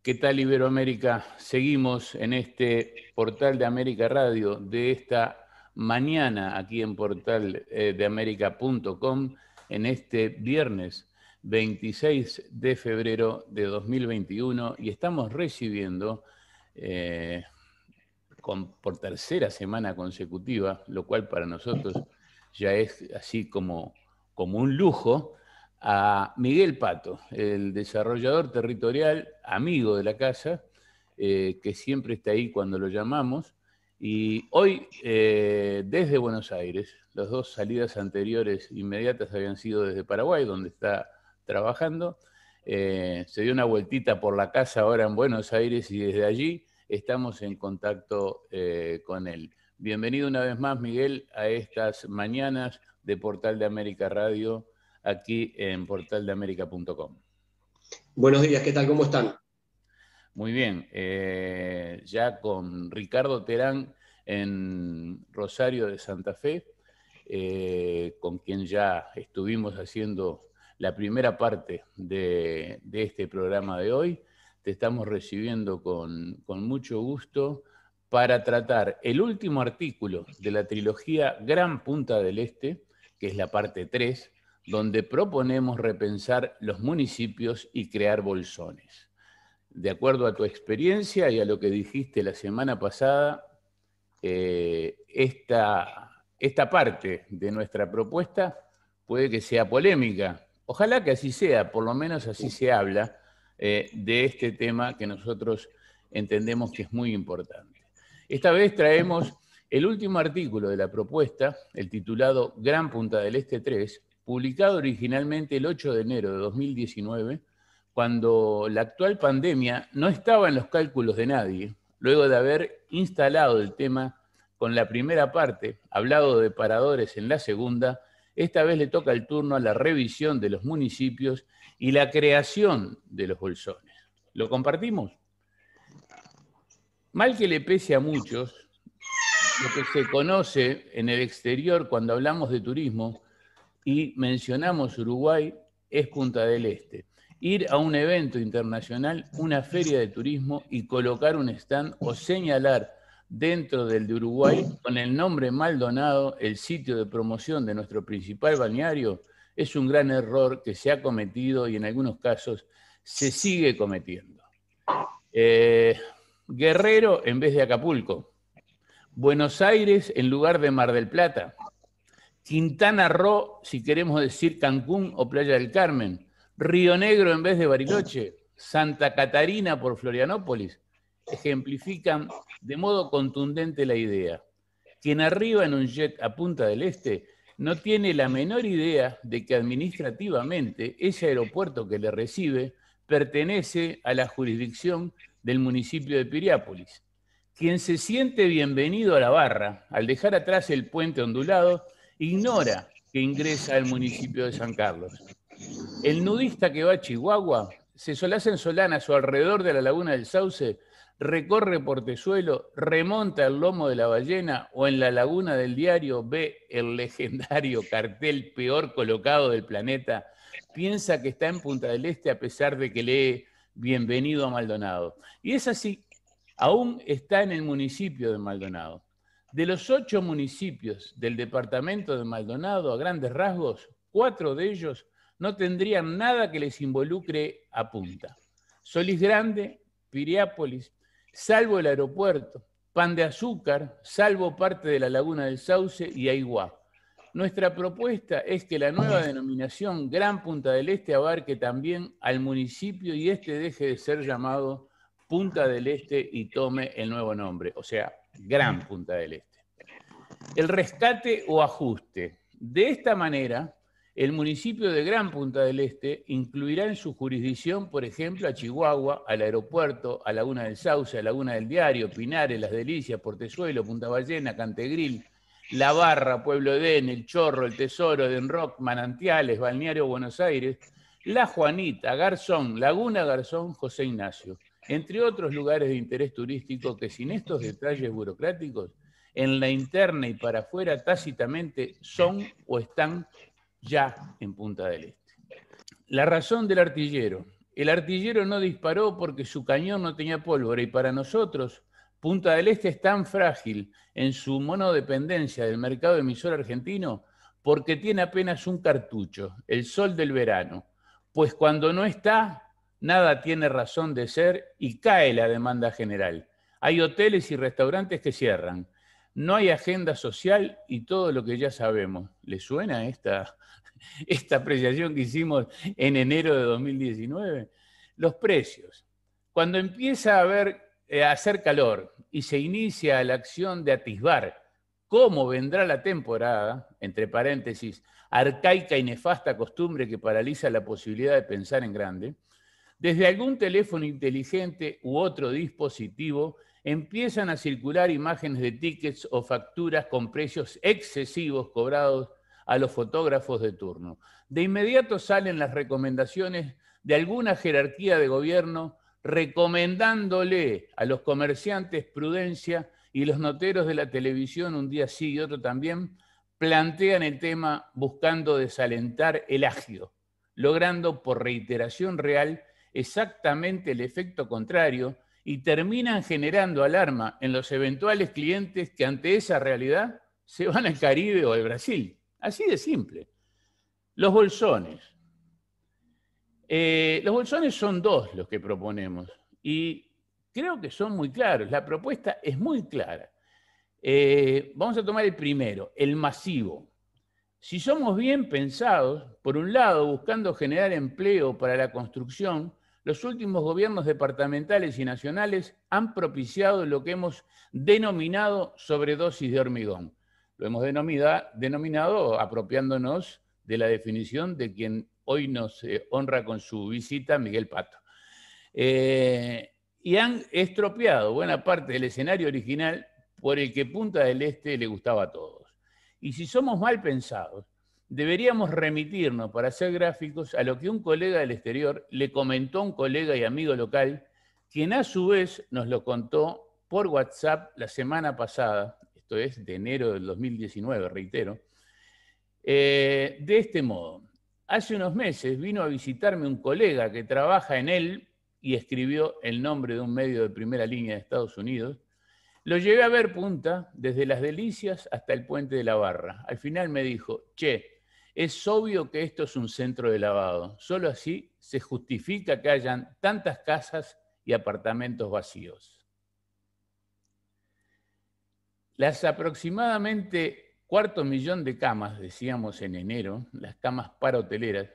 ¿Qué tal, Iberoamérica? Seguimos en este portal de América Radio de esta mañana aquí en portaldeamerica.com en este viernes 26 de febrero de 2021 y estamos recibiendo por tercera semana consecutiva, lo cual para nosotros ya es así como un lujo, a Miguel Pato, el desarrollador territorial, amigo de la casa, que siempre está ahí cuando lo llamamos. Y hoy, desde Buenos Aires, las dos salidas anteriores inmediatas habían sido desde Paraguay, donde está trabajando. Se dio una vueltita por la casa ahora en Buenos Aires y desde allí estamos en contacto con él. Bienvenido una vez más, Miguel, a estas mañanas de Portal de América Radio, aquí en portaldeamerica.com. Buenos días, ¿qué tal? ¿Cómo están? Muy bien, ya con Ricardo Terán en Rosario de Santa Fe, con quien ya estuvimos haciendo la primera parte de este programa de hoy. Te estamos recibiendo con mucho gusto para tratar el último artículo de la trilogía Gran Punta del Este, que es la parte 3, donde proponemos repensar los municipios y crear bolsones. De acuerdo a tu experiencia y a lo que dijiste la semana pasada, esta parte de nuestra propuesta puede que sea polémica. Ojalá que así sea, por lo menos así se habla de este tema que nosotros entendemos que es muy importante. Esta vez traemos el último artículo de la propuesta, el titulado Gran Punta del Este 3, publicado originalmente el 8 de enero de 2019, cuando la actual pandemia no estaba en los cálculos de nadie, luego de haber instalado el tema con la primera parte, hablado de paradores en la segunda. Esta vez le toca el turno a la revisión de los municipios y la creación de los bolsones. ¿Lo compartimos? Mal que le pese a muchos, lo que se conoce en el exterior cuando hablamos de turismo y mencionamos Uruguay es Punta del Este. Ir a un evento internacional, una feria de turismo y colocar un stand o señalar dentro del de Uruguay con el nombre Maldonado, el sitio de promoción de nuestro principal balneario, es un gran error que se ha cometido y en algunos casos se sigue cometiendo. Guerrero en vez de Acapulco, Buenos Aires en lugar de Mar del Plata, Quintana Roo, si queremos decir Cancún o Playa del Carmen, Río Negro en vez de Bariloche, Santa Catarina por Florianópolis, ejemplifican de modo contundente la idea. Quien arriba en un jet a Punta del Este no tiene la menor idea de que administrativamente ese aeropuerto que le recibe pertenece a la jurisdicción del municipio de Piriápolis. Quien se siente bienvenido a la barra al dejar atrás el puente ondulado, ignora que ingresa al municipio de San Carlos. El nudista que va a Chihuahua se solaza en solanas o alrededor de la laguna del Sauce, recorre Portezuelo, remonta el lomo de la ballena o en la laguna del Diario ve el legendario cartel peor colocado del planeta, piensa que está en Punta del Este a pesar de que lee Bienvenido a Maldonado. Y es así, aún está en el municipio de Maldonado. De los 8 municipios del departamento de Maldonado, a grandes rasgos, 4 de ellos no tendrían nada que les involucre a Punta. Solís Grande, Piriápolis, salvo el aeropuerto, Pan de Azúcar, salvo parte de la laguna del Sauce y Aiguá. Nuestra propuesta es que la nueva denominación Gran Punta del Este abarque también al municipio y este deje de ser llamado Punta del Este y tome el nuevo nombre, o sea, Gran Punta del Este. El rescate o ajuste. De esta manera, el municipio de Gran Punta del Este incluirá en su jurisdicción, por ejemplo, a Chihuahua, al aeropuerto, a Laguna del Sauce, a Laguna del Diario, Pinares, Las Delicias, Portezuelo, Punta Ballena, Cantegril, La Barra, Pueblo Edén, El Chorro, El Tesoro, Denroc, Manantiales, Balneario Buenos Aires, La Juanita, Garzón, Laguna Garzón, José Ignacio, entre otros lugares de interés turístico que sin estos detalles burocráticos, en la interna y para afuera tácitamente son o están ya en Punta del Este. La razón del artillero El artillero no disparó porque su cañón no tenía pólvora y para nosotros Punta del Este es tan frágil en su monodependencia del mercado emisor argentino porque tiene apenas un cartucho, el sol del verano, pues cuando no está, nada tiene razón de ser y cae la demanda general. Hay hoteles y restaurantes que cierran, no hay agenda social y todo lo que ya sabemos. ¿Le suena esta apreciación que hicimos en enero de 2019? Los precios. Cuando empieza a hacer calor y se inicia la acción de atisbar cómo vendrá la temporada, entre paréntesis, arcaica y nefasta costumbre que paraliza la posibilidad de pensar en grande, desde algún teléfono inteligente u otro dispositivo empiezan a circular imágenes de tickets o facturas con precios excesivos cobrados a los fotógrafos de turno. De inmediato salen las recomendaciones de alguna jerarquía de gobierno recomendándole a los comerciantes prudencia, y los noteros de la televisión, un día sí y otro también, plantean el tema buscando desalentar el agio, logrando por reiteración real exactamente el efecto contrario y terminan generando alarma en los eventuales clientes que ante esa realidad se van al Caribe o al Brasil. Así de simple. Los bolsones. Los bolsones son dos los que proponemos y creo que son muy claros. La propuesta es muy clara. Vamos a tomar el primero, el masivo. Si somos bien pensados, por un lado, buscando generar empleo para la construcción, los últimos gobiernos departamentales y nacionales han propiciado lo que hemos denominado sobredosis de hormigón. Lo hemos denominado apropiándonos de la definición de quien hoy nos honra con su visita, Miguel Pato. Y han estropeado buena parte del escenario original por el que Punta del Este le gustaba a todos. Y si somos mal pensados, deberíamos remitirnos para hacer gráficos a lo que un colega del exterior le comentó a un colega y amigo local, quien a su vez nos lo contó por WhatsApp la semana pasada, esto es de enero del 2019, reitero, de este modo. Hace unos meses vino a visitarme un colega que trabaja en él y escribió el nombre de un medio de primera línea de Estados Unidos. Lo llevé a ver Punta, desde Las Delicias hasta el Puente de la Barra. Al final me dijo, che, es obvio que esto es un centro de lavado. Solo así se justifica que hayan tantas casas y apartamentos vacíos. Las aproximadamente 250.000 de camas, decíamos en enero, las camas para hoteleras,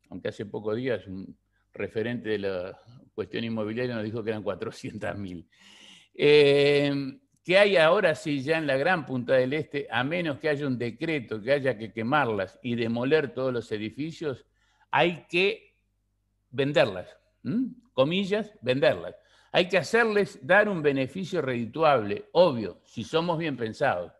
aunque hace pocos días un referente de la cuestión inmobiliaria nos dijo que eran 400.000. Que hay ahora sí ya en la gran Punta del Este, a menos que haya un decreto que haya que quemarlas y demoler todos los edificios, hay que venderlas, comillas, venderlas. Hay que hacerles dar un beneficio redituable, obvio, si somos bien pensados.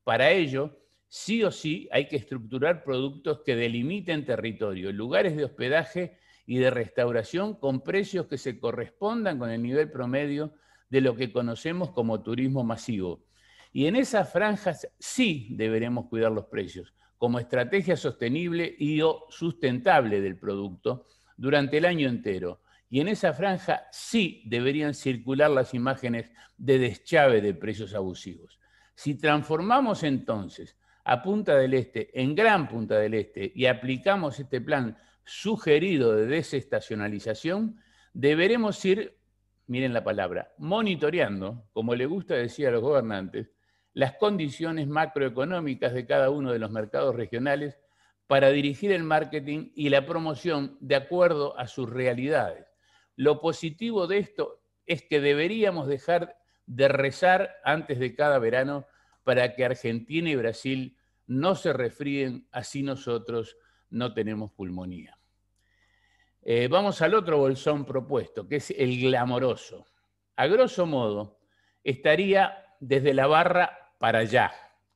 Para ello, sí o sí, hay que estructurar productos que delimiten territorio, lugares de hospedaje y de restauración con precios que se correspondan con el nivel promedio de lo que conocemos como turismo masivo. Y en esas franjas sí deberemos cuidar los precios, como estrategia sostenible y o sustentable del producto durante el año entero. Y en esa franja sí deberían circular las imágenes de deschave de precios abusivos. Si transformamos entonces a Punta del Este en Gran Punta del Este y aplicamos este plan sugerido de desestacionalización, deberemos ir, miren la palabra, monitoreando, como le gusta decir a los gobernantes, las condiciones macroeconómicas de cada uno de los mercados regionales para dirigir el marketing y la promoción de acuerdo a sus realidades. Lo positivo de esto es que deberíamos dejar de rezar antes de cada verano para que Argentina y Brasil no se resfríen, así nosotros no tenemos pulmonía. Vamos al otro bolsón propuesto, que es el glamoroso. A grosso modo, estaría desde la Barra para allá,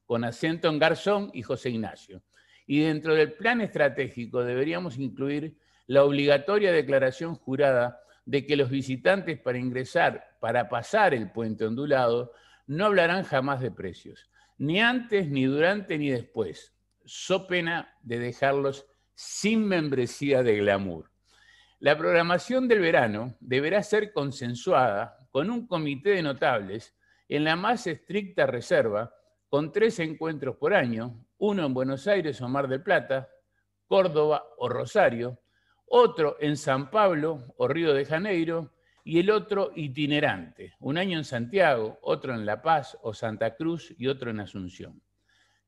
con acento en Garzón y José Ignacio. Y dentro del plan estratégico deberíamos incluir la obligatoria declaración jurada de que los visitantes para pasar el puente ondulado, no hablarán jamás de precios, ni antes, ni durante, ni después, so pena de dejarlos sin membresía de glamour. La programación del verano deberá ser consensuada con un comité de notables en la más estricta reserva, con 3 encuentros por año, uno en Buenos Aires o Mar del Plata, Córdoba o Rosario, otro en San Pablo o Río de Janeiro y el otro itinerante, un año en Santiago, otro en La Paz o Santa Cruz y otro en Asunción.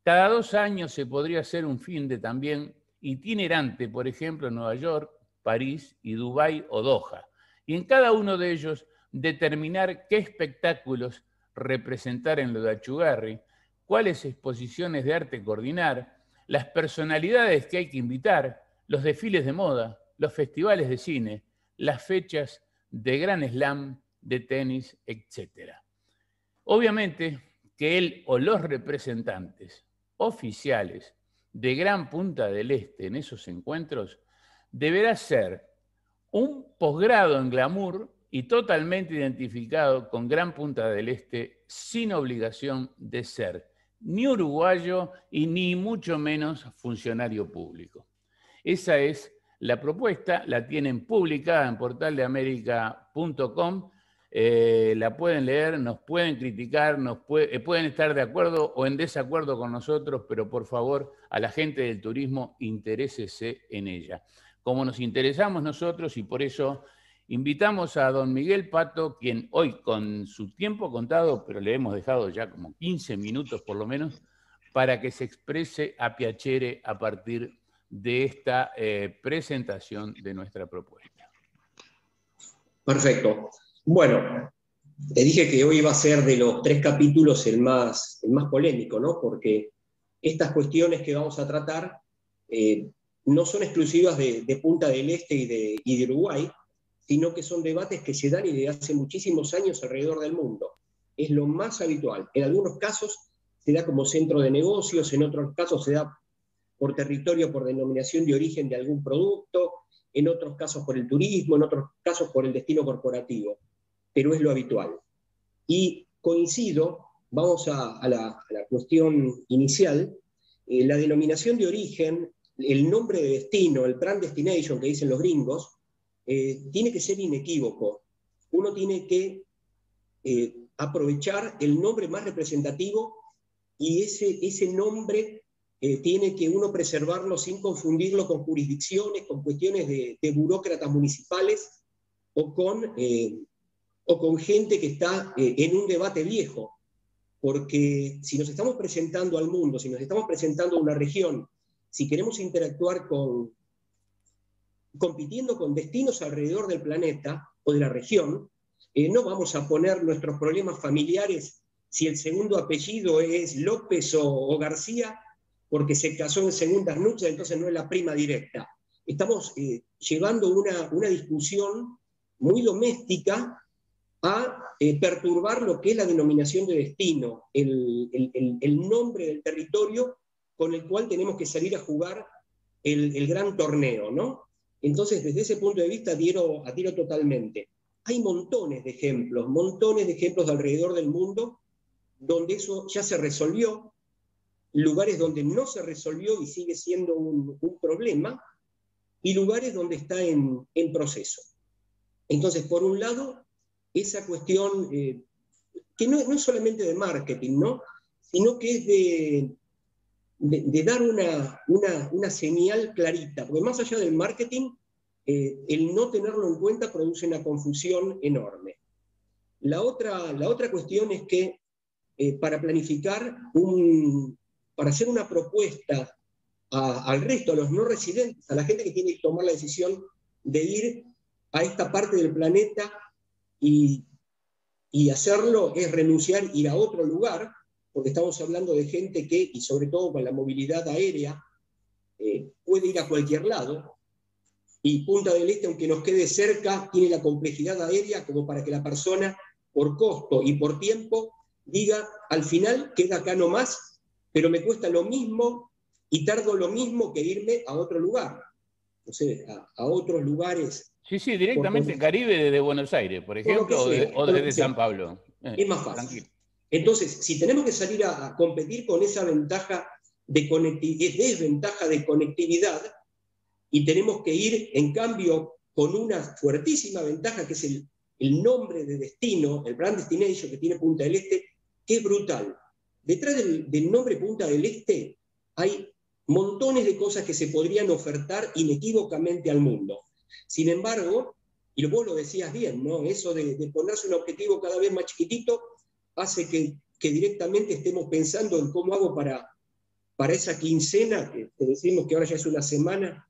Cada 2 años se podría hacer un finde también itinerante, por ejemplo, en Nueva York, París y Dubái o Doha, y en cada uno de ellos determinar qué espectáculos representar en lo de Achugarri, cuáles exposiciones de arte coordinar, las personalidades que hay que invitar, los desfiles de moda, los festivales de cine, las fechas de Gran Slam, de tenis, etc. Obviamente que él o los representantes oficiales de Gran Punta del Este en esos encuentros deberá ser un posgrado en glamour y totalmente identificado con Gran Punta del Este, sin obligación de ser ni uruguayo y ni mucho menos funcionario público. Esa es la propuesta, la tienen publicada en portaldeamerica.com, la pueden leer, nos pueden criticar, pueden estar de acuerdo o en desacuerdo con nosotros, pero por favor, a la gente del turismo, interésese en ella. Como nos interesamos nosotros, y por eso invitamos a don Miguel Pato, quien hoy con su tiempo contado, pero le hemos dejado ya como 15 minutos por lo menos, para que se exprese a piacere a partir de esta presentación de nuestra propuesta. Perfecto. Bueno, te dije que hoy va a ser de los 3 capítulos el más polémico, ¿no? Porque estas cuestiones que vamos a tratar no son exclusivas de Punta del Este y de Uruguay, sino que son debates que se dan y de hace muchísimos años alrededor del mundo. Es lo más habitual. En algunos casos se da como centro de negocios, en otros casos se da por territorio, por denominación de origen de algún producto, en otros casos por el turismo, en otros casos por el destino corporativo, pero es lo habitual. Y coincido, vamos a la cuestión inicial, la denominación de origen, el nombre de destino, el brand destination que dicen los gringos, tiene que ser inequívoco. Uno tiene que aprovechar el nombre más representativo y ese nombre tiene que uno preservarlo sin confundirlo con jurisdicciones, con cuestiones de burócratas municipales o con gente que está en un debate viejo. Porque si nos estamos presentando al mundo, si nos estamos presentando a una región, si queremos interactuar compitiendo con destinos alrededor del planeta o de la región, no vamos a poner nuestros problemas familiares si el segundo apellido es López o García, porque se casó en segundas nupcias, entonces no es la prima directa. Estamos llevando una discusión muy doméstica a perturbar lo que es la denominación de destino, el nombre del territorio con el cual tenemos que salir a jugar el gran torneo, ¿no? Entonces, desde ese punto de vista, adhiero totalmente. Hay montones de ejemplos de alrededor del mundo donde eso ya se resolvió, lugares donde no se resolvió y sigue siendo un problema, y lugares donde está en proceso. Entonces, por un lado, esa cuestión que no es solamente de marketing, ¿no? Sino que es de dar una señal clarita, porque más allá del marketing, el no tenerlo en cuenta produce una confusión enorme. La otra cuestión es que para planificar, para hacer una propuesta al resto, a los no residentes, a la gente que tiene que tomar la decisión de ir a esta parte del planeta y hacerlo, es renunciar, ir a otro lugar, porque estamos hablando de gente que, y sobre todo con la movilidad aérea, puede ir a cualquier lado, y Punta del Este, aunque nos quede cerca, tiene la complejidad aérea como para que la persona, por costo y por tiempo, diga, al final queda acá nomás, pero me cuesta lo mismo y tardo lo mismo que irme a otro lugar. O sea, a otros lugares. Sí, directamente el Caribe desde Buenos Aires, por ejemplo, o desde San Pablo. Es más fácil. Tranquilo. Entonces, si tenemos que salir a competir con esa desventaja de conectividad, y tenemos que ir, en cambio, con una fuertísima ventaja que es el nombre de destino, el brand destination que tiene Punta del Este, que es brutal. Detrás del nombre Punta del Este hay montones de cosas que se podrían ofertar inequívocamente al mundo. Sin embargo, y vos lo decías bien, ¿no? Eso de ponerse un objetivo cada vez más chiquitito hace que directamente estemos pensando en cómo hago para esa quincena, que decimos que ahora ya es una semana,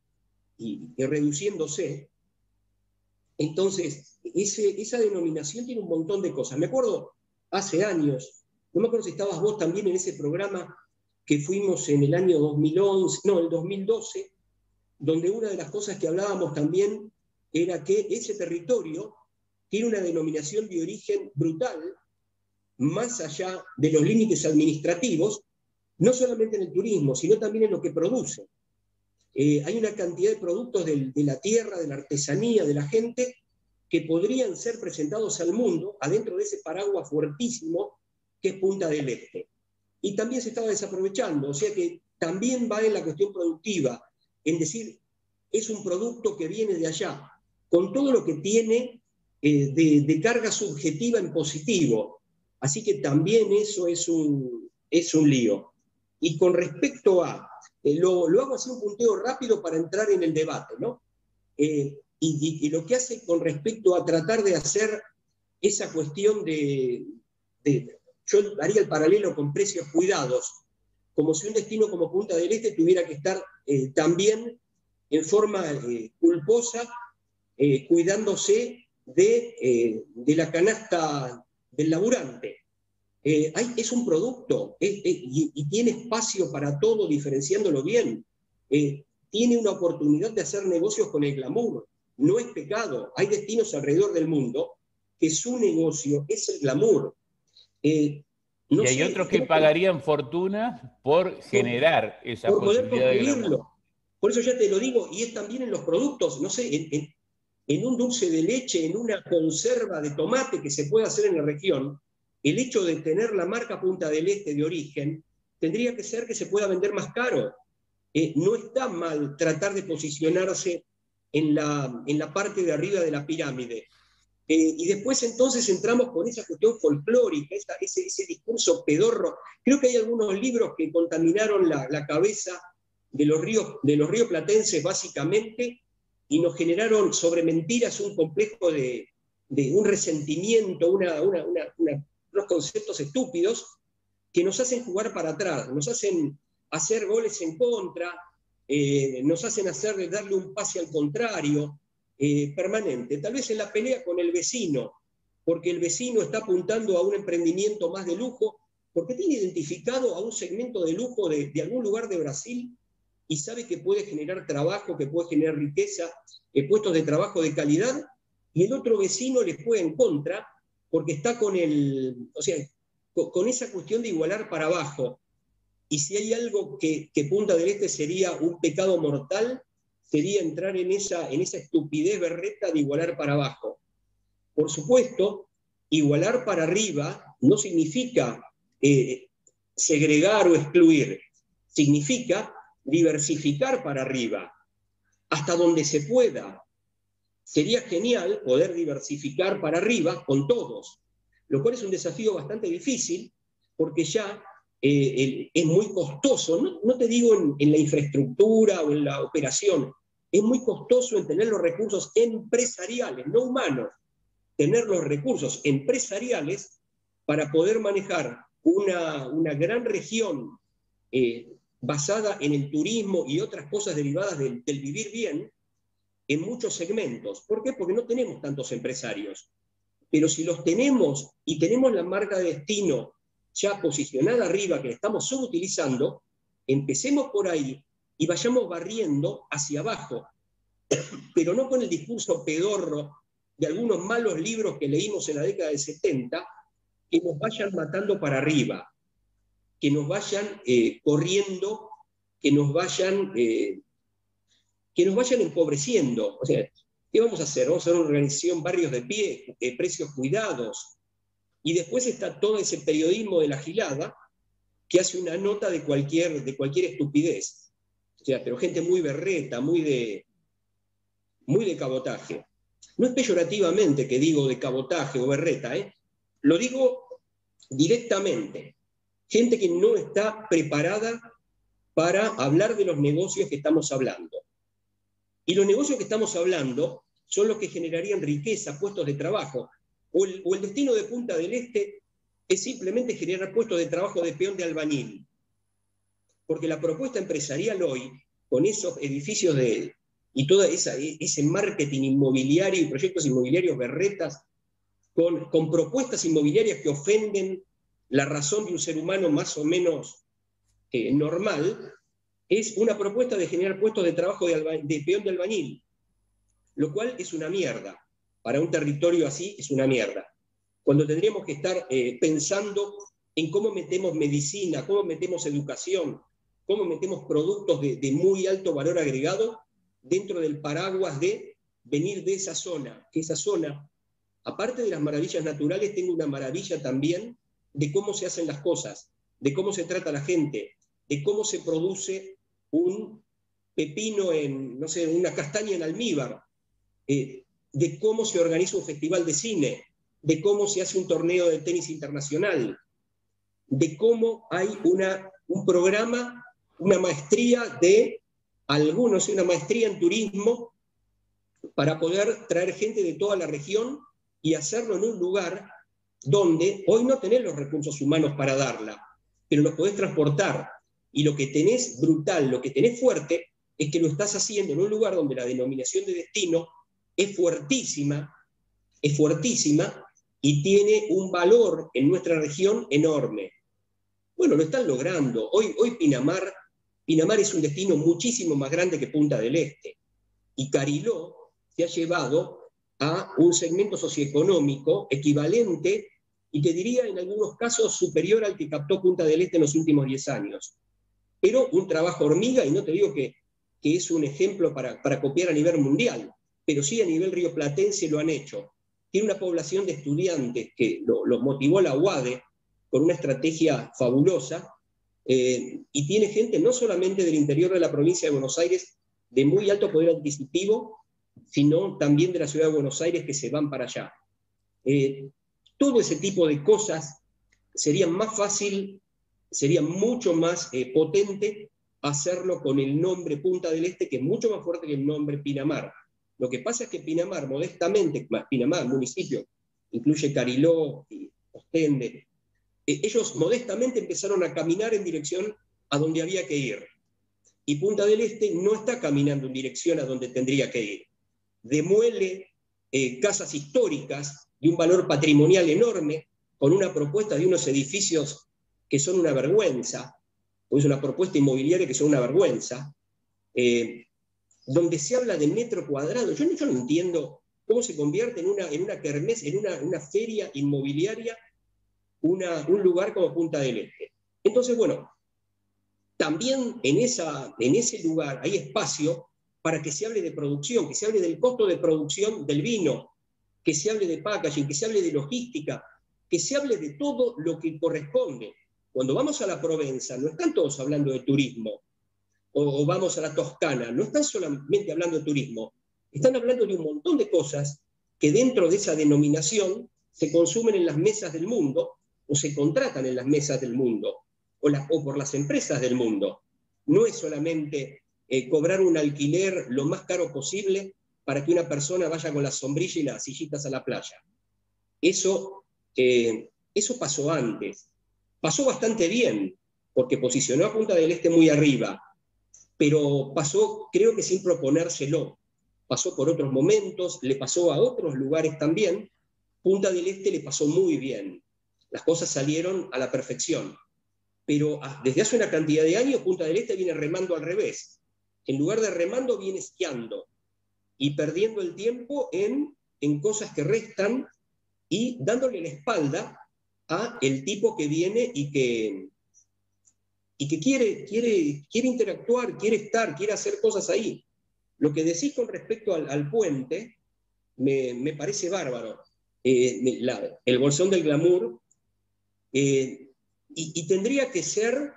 y reduciéndose. Entonces, esa denominación tiene un montón de cosas. Me acuerdo hace años, no me acuerdo si estabas vos también en ese programa que fuimos en el año 2011, no, el 2012, donde una de las cosas que hablábamos también era que ese territorio tiene una denominación de origen brutal, más allá de los límites administrativos, no solamente en el turismo, sino también en lo que produce. Hay una cantidad de productos de la tierra, de la artesanía, de la gente, que podrían ser presentados al mundo adentro de ese paraguas fuertísimo que es Punta del Este. Y también se estaba desaprovechando, o sea que también va en la cuestión productiva, en decir, es un producto que viene de allá, con todo lo que tiene de carga subjetiva en positivo. Así que también eso es un lío. Y con respecto a, lo hago así un punteo rápido para entrar en el debate, ¿no? Y lo que hace con respecto a tratar de hacer esa cuestión yo haría el paralelo con precios cuidados, como si un destino como Punta del Este tuviera que estar también en forma culposa, cuidándose de la canasta del laburante. Es un producto y tiene espacio para todo, diferenciándolo bien. Tiene una oportunidad de hacer negocios con el glamour. No es pecado. Hay destinos alrededor del mundo que su negocio es el glamour. No y hay otros que pagarían fortuna por generar esa por posibilidad poder de glamour. Por eso ya te lo digo, y es también en los productos, no sé, en un dulce de leche, en una conserva de tomate que se puede hacer en la región, el hecho de tener la marca Punta del Este de origen, tendría que ser que se pueda vender más caro. No está mal tratar de posicionarse en la parte de arriba de la pirámide. Y después entonces entramos con esa cuestión folclórica, ese discurso pedorro. Creo que hay algunos libros que contaminaron la cabeza de los rioplatenses básicamente y nos generaron sobre mentiras un complejo de un resentimiento, unos conceptos estúpidos que nos hacen jugar para atrás, nos hacen hacer goles en contra, nos hacen darle un pase al contrario, permanente, tal vez en la pelea con el vecino, porque el vecino está apuntando a un emprendimiento más de lujo, porque tiene identificado a un segmento de lujo de algún lugar de Brasil y sabe que puede generar trabajo, que puede generar riqueza, puestos de trabajo de calidad, y el otro vecino le juega en contra porque está con esa cuestión de igualar para abajo. Y si hay algo que Punta del Este sería un pecado mortal, sería entrar en esa estupidez berreta de igualar para abajo. Por supuesto, igualar para arriba no significa segregar o excluir, significa diversificar para arriba, hasta donde se pueda. Sería genial poder diversificar para arriba con todos, lo cual es un desafío bastante difícil, porque ya es muy costoso, no te digo en la infraestructura o en la operación, es muy costoso en tener los recursos empresariales, no humanos, tener los recursos empresariales para poder manejar una gran región basada en el turismo y otras cosas derivadas del vivir bien en muchos segmentos. ¿Por qué? Porque no tenemos tantos empresarios. Pero si los tenemos y tenemos la marca de destino ya posicionada arriba, que la estamos subutilizando, empecemos por ahí y vayamos barriendo hacia abajo, pero no con el discurso pedorro de algunos malos libros que leímos en la década del 70, que nos vayan matando para arriba, que nos vayan corriendo, que nos vayan empobreciendo. O sea, ¿qué vamos a hacer? Vamos a hacer una organización barrios de pie, precios cuidados, y después está todo ese periodismo de la gilada que hace una nota de cualquier estupidez. O sea, pero gente muy berreta, muy de muy de cabotaje. No es peyorativamente que digo de cabotaje o berreta, lo digo directamente. Gente que no está preparada para hablar de los negocios que estamos hablando. Y los negocios que estamos hablando son los que generarían riqueza, puestos de trabajo. O el destino de Punta del Este es simplemente generar puestos de trabajo de peón de albañil. Porque la propuesta empresarial hoy, con esos edificios y todo ese marketing inmobiliario y proyectos inmobiliarios berretas, con propuestas inmobiliarias que ofenden la razón de un ser humano más o menos normal, es una propuesta de generar puestos de trabajo de peón de albañil, lo cual es una mierda. Para un territorio así es una mierda. Cuando tendríamos que estar pensando en cómo metemos medicina, cómo metemos educación, cómo metemos productos de muy alto valor agregado dentro del paraguas de venir de esa zona, que esa zona, aparte de las maravillas naturales, tengo una maravilla también de cómo se hacen las cosas, de cómo se trata a la gente, de cómo se produce un pepino no sé, una castaña en almíbar, de cómo se organiza un festival de cine, de cómo se hace un torneo de tenis internacional, de cómo hay un programa, una maestría una maestría en turismo para poder traer gente de toda la región y hacerlo en un lugar donde hoy no tenés los recursos humanos para darla, pero los podés transportar. Y lo que tenés brutal, lo que tenés fuerte, es que lo estás haciendo en un lugar donde la denominación de destino es fuertísima y tiene un valor en nuestra región enorme. Bueno, lo están logrando. Hoy Pinamar es un destino muchísimo más grande que Punta del Este. Y Cariló se ha llevado a un segmento socioeconómico equivalente, y te diría en algunos casos superior al que captó Punta del Este en los últimos 10 años. Pero un trabajo hormiga, y no te digo que es un ejemplo para copiar a nivel mundial, pero sí a nivel rioplatense lo han hecho. Tiene una población de estudiantes que lo motivó la UADE con una estrategia fabulosa, y tiene gente no solamente del interior de la provincia de Buenos Aires de muy alto poder adquisitivo, sino también de la ciudad de Buenos Aires que se van para allá. Todo ese tipo de cosas sería más fácil, sería mucho más potente hacerlo con el nombre Punta del Este, que es mucho más fuerte que el nombre Pinamar. Lo que pasa es que Pinamar, modestamente, Pinamar, municipio, incluye Cariló y Ostende, ellos modestamente empezaron a caminar en dirección a donde había que ir. Y Punta del Este no está caminando en dirección a donde tendría que ir. Demuele casas históricas de un valor patrimonial enorme, con una propuesta de unos edificios que son una vergüenza, o es una propuesta inmobiliaria que son una vergüenza, donde se habla de metro cuadrado. Yo no entiendo cómo se convierte en una kermés, en una feria inmobiliaria, un lugar como Punta del Este. Entonces, bueno, también en ese lugar hay espacio para que se hable de producción, que se hable del costo de producción del vino, que se hable de packaging, que se hable de logística, que se hable de todo lo que corresponde. Cuando vamos a la Provenza, no están todos hablando de turismo, o vamos a la Toscana, no están solamente hablando de turismo, están hablando de un montón de cosas que dentro de esa denominación se consumen en las mesas del mundo, o se contratan en las mesas del mundo, o por las empresas del mundo. No es solamente cobrar un alquiler lo más caro posible para que una persona vaya con la sombrilla y las sillitas a la playa. Eso pasó antes. Pasó bastante bien, porque posicionó a Punta del Este muy arriba, pero pasó, creo que sin proponérselo. Pasó por otros momentos, le pasó a otros lugares también. Punta del Este le pasó muy bien. Las cosas salieron a la perfección. Pero desde hace una cantidad de años Punta del Este viene remando al revés. En lugar de remando viene esquiando y perdiendo el tiempo en cosas que restan y dándole la espalda a el tipo que viene y que quiere interactuar, quiere estar, quiere hacer cosas ahí. Lo que decís con respecto al puente me parece bárbaro. El bolsón del glamour, y tendría que ser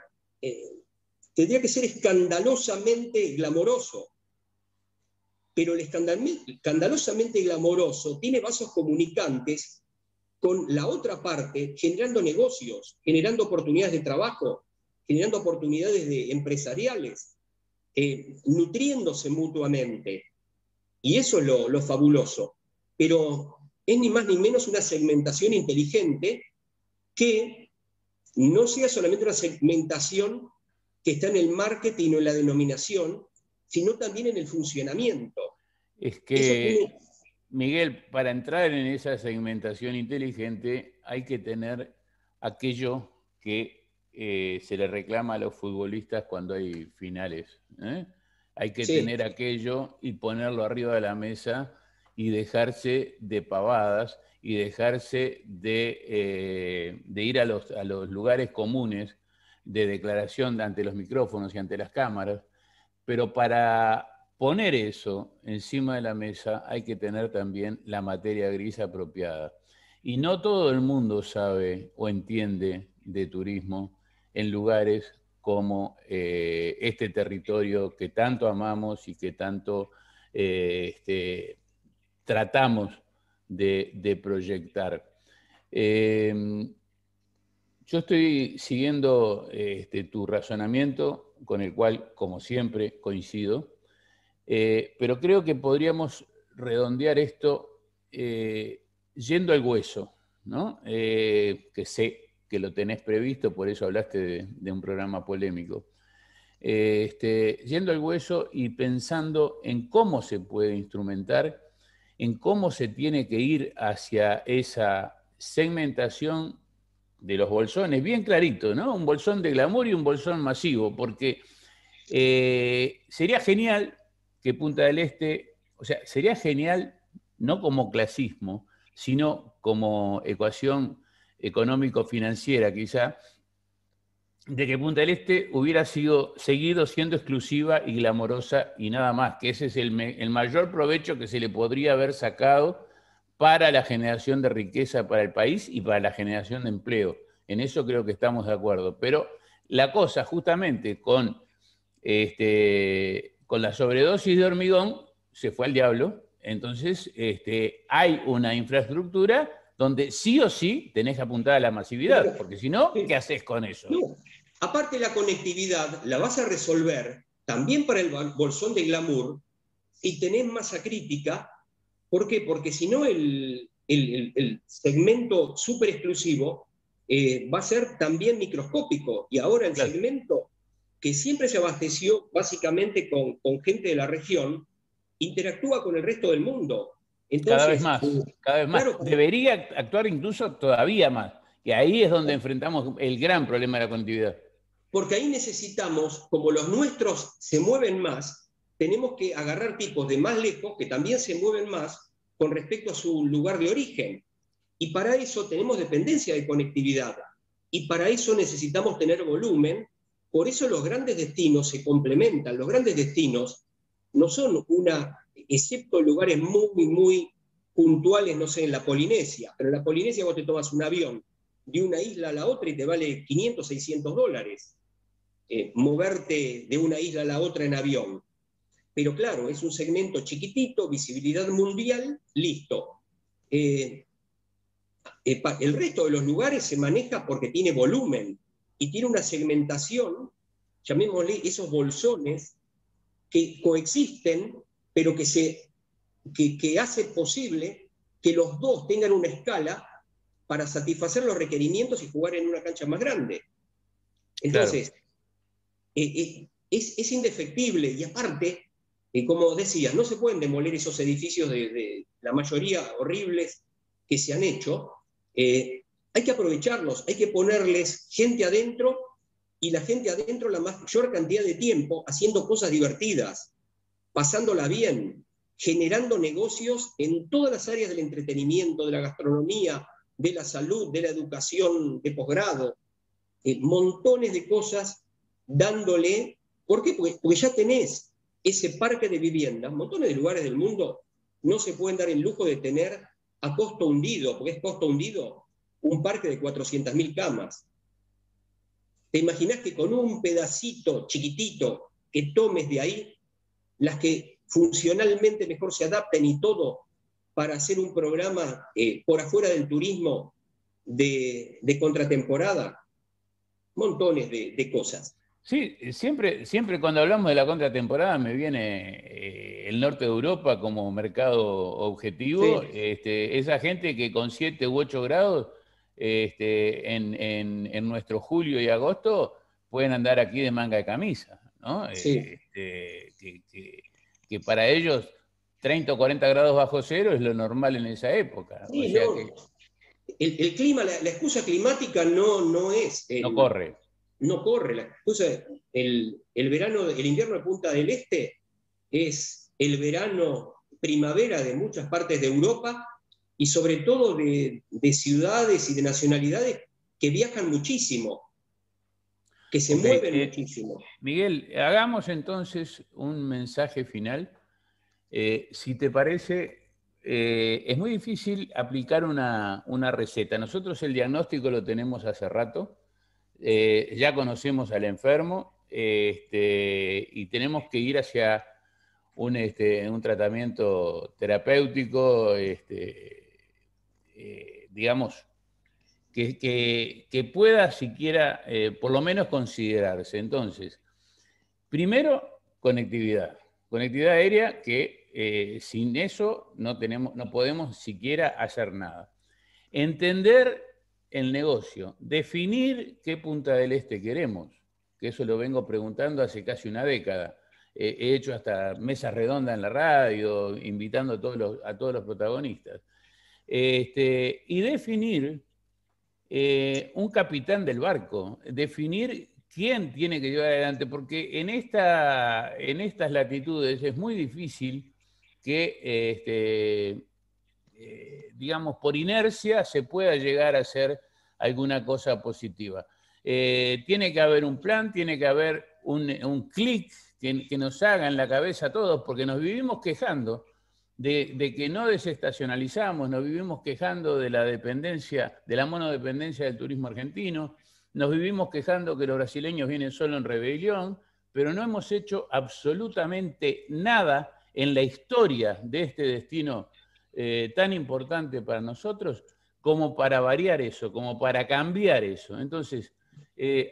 escandalosamente glamoroso. pero el escandalosamente glamoroso tiene vasos comunicantes con la otra parte, generando negocios, generando oportunidades de trabajo, generando oportunidades empresariales, nutriéndose mutuamente. Y eso es lo fabuloso. Pero es ni más ni menos una segmentación inteligente que no sea solamente una segmentación que está en el marketing o en la denominación, sino también en el funcionamiento. Es que, Miguel, para entrar en esa segmentación inteligente hay que tener aquello que se le reclama a los futbolistas cuando hay finales. Hay que tener aquello y ponerlo arriba de la mesa y dejarse de pavadas y dejarse de ir a los lugares comunes de declaración ante los micrófonos y ante las cámaras. Pero para poner eso encima de la mesa hay que tener también la materia gris apropiada. Y no todo el mundo sabe o entiende de turismo en lugares como este territorio que tanto amamos y que tanto tratamos de proyectar. Yo estoy siguiendo tu razonamiento, con el cual, como siempre, coincido, pero creo que podríamos redondear esto yendo al hueso, ¿no? Que sé que lo tenés previsto, por eso hablaste de un programa polémico. Yendo al hueso y pensando en cómo se puede instrumentar, en cómo se tiene que ir hacia esa segmentación de los bolsones, bien clarito, ¿no? Un bolsón de glamour y un bolsón masivo, porque sería genial que Punta del Este, o sea, sería genial no como clasismo, sino como ecuación económico-financiera quizá, de que Punta del Este hubiera seguido siendo exclusiva y glamorosa y nada más, que ese es el mayor provecho que se le podría haber sacado para la generación de riqueza para el país y para la generación de empleo. En eso creo que estamos de acuerdo. Pero la cosa, justamente, con la sobredosis de hormigón, se fue al diablo. Entonces, hay una infraestructura donde sí o sí tenés que apuntar a la masividad, porque si no, ¿qué haces con eso? No. Aparte, la conectividad la vas a resolver también para el bolsón de glamour si tenés masa crítica. ¿Por qué? Porque si no, el segmento súper exclusivo va a ser también microscópico. Y ahora el segmento que siempre se abasteció básicamente con gente de la región, interactúa con el resto del mundo. Entonces, cada vez más, cada vez más. Claro, debería actuar incluso todavía más. Y ahí es donde enfrentamos el gran problema de la conectividad. Porque ahí necesitamos, como los nuestros se mueven más, tenemos que agarrar tipos de más lejos que también se mueven más con respecto a su lugar de origen. Y para eso tenemos dependencia de conectividad. Y para eso necesitamos tener volumen. Por eso los grandes destinos se complementan. Los grandes destinos no son excepto lugares muy, muy puntuales, no sé, en la Polinesia. Pero en la Polinesia vos te tomas un avión de una isla a la otra y te vale 500, 600 dólares. Moverte de una isla a la otra en avión. Pero claro, es un segmento chiquitito, visibilidad mundial, listo. El resto de los lugares se maneja porque tiene volumen y tiene una segmentación, llamémosle esos bolsones, que coexisten, pero que hace posible que los dos tengan una escala para satisfacer los requerimientos y jugar en una cancha más grande. Entonces, claro, es indefectible. Y aparte, como decías, no se pueden demoler esos edificios de la mayoría horribles que se han hecho. Hay que aprovecharlos, hay que ponerles gente adentro, y la gente adentro la mayor cantidad de tiempo haciendo cosas divertidas, pasándola bien, generando negocios en todas las áreas del entretenimiento, de la gastronomía, de la salud, de la educación de posgrado, montones de cosas dándole. ¿Por qué? Porque ya tenés ese parque de viviendas. Montones de lugares del mundo no se pueden dar el lujo de tener a costo hundido, porque es costo hundido, un parque de 400.000 camas. ¿Te imaginás que con un pedacito chiquitito que tomes de ahí, las que funcionalmente mejor se adapten y todo para hacer un programa por afuera del turismo de contratemporada. Montones de cosas. Sí, siempre cuando hablamos de la contratemporada me viene el norte de Europa como mercado objetivo. Sí. Esa gente que con 7 u 8 grados en nuestro julio y agosto pueden andar aquí de manga de camisa, ¿no? Sí. Que para ellos 30 o 40 grados bajo cero es lo normal en esa época. O Sí, sea no. que El clima, la excusa climática no es no corre. no corre. La excusa, verano, el invierno de Punta del Este es el verano primavera de muchas partes de Europa y sobre todo de ciudades y de nacionalidades que viajan muchísimo, que se mueven muchísimo. Miguel, hagamos entonces un mensaje final. Si te parece, es muy difícil aplicar una receta. Nosotros el diagnóstico lo tenemos hace rato, ya conocemos al enfermo y tenemos que ir hacia un tratamiento terapéutico, digamos, que pueda siquiera, por lo menos, considerarse. Entonces, primero, conectividad. Conectividad aérea que sin eso no podemos siquiera hacer nada. Entender el negocio, definir qué Punta del Este queremos, que eso lo vengo preguntando hace casi una década. He hecho hasta mesas redondas en la radio, invitando a todos los protagonistas. Y definir un capitán del barco, definir quién tiene que llevar adelante, porque en estas latitudes es muy difícil que, digamos, por inercia se pueda llegar a hacer alguna cosa positiva. Tiene que haber un plan, tiene que haber un clic que nos haga en la cabeza a todos, porque nos vivimos quejando de que no desestacionalizamos, nos vivimos quejando de la dependencia, de la monodependencia del turismo argentino, nos vivimos quejando que los brasileños vienen solo en rebelión, pero no hemos hecho absolutamente nada en la historia de este destino tan importante para nosotros como para variar eso, como para cambiar eso. Entonces,